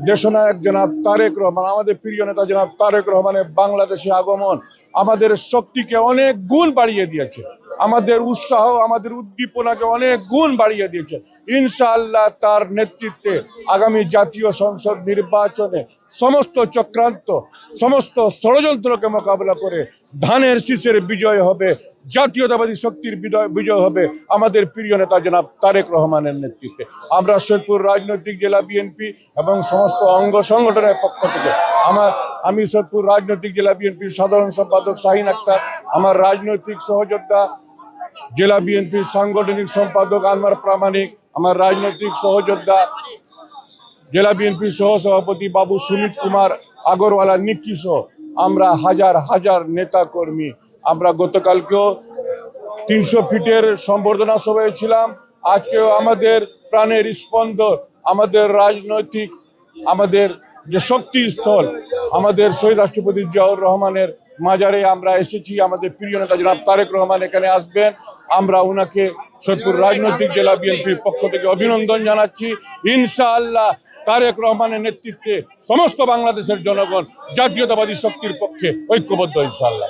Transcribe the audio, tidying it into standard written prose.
দেশনায়ক জনাব তারেক রহমান, আমাদের প্রিয় নেতা জনাব তারেক রহমানের বাংলাদেশে আগমন আমাদের শক্তিকে অনেক গুণ বাড়িয়ে দিয়েছে, আমাদের উৎসাহ, আমাদের উদ্দীপনাকে অনেক গুণ বাড়িয়ে দিয়েছে। ইনশাআল্লাহ তার নেতৃত্বে আগামী জাতীয় সংসদ নির্বাচনে সমস্ত চক্রান্ত, সমস্ত ষড়যন্ত্রকে মোকাবেলা করে ধানের শীষের বিজয় হবে, জাতীয়তাবাদী শক্তির বিজয় হবে আমাদের প্রিয় নেতা জনাব তারেক রহমানের নেতৃত্বে। আমরা সৈয়দপুর রাজনৈতিক জেলা বিএনপি এবং সমস্ত অঙ্গ সংগঠনের পক্ষ থেকে আমি সৈয়দপুর রাজনৈতিক জেলা বিএনপির সাধারণ সম্পাদক শাহিন আক্তার, আমার রাজনৈতিক সহযোদ্ধা জেলা বিএনপির সাংগঠনিক সম্পাদক আনোয়ার প্রামাণিক, আমার রাজনৈতিক সহযোদ্ধা জেলা বিএনপির সহসভাপতি বাবু সুমিত কুমার আগরওয়ালা নিক্কি সহ আমরা হাজার হাজার নেতা কর্মী, আমরা গতকালকেও 300 ফিটের সম্বর্ধনা সভায় ছিলাম, আজকেও আমাদের প্রাণের স্পন্দন, আমাদের রাজনৈতিক, আমাদের যে শক্তিস্থল, আমাদের শহীদ রাষ্ট্রপতি জিয়াউর রহমানের মাজারে আমরা এসেছি। আমাদের প্রিয় নেতা জনাব তারেক রহমান এখানে আসবেন, আমরা ওনাকে সৈয়দপুর রাজনৈতিক জেলা বিএনপির পক্ষ থেকে অভিনন্দন জানাচ্ছি। ইনশাআল্লাহ তারেক রহমানের নেতৃত্বে সমস্ত বাংলাদেশের জনগণ জাতীয়তাবাদী শক্তির পক্ষে ঐক্যবদ্ধ ইনশাআল্লাহ।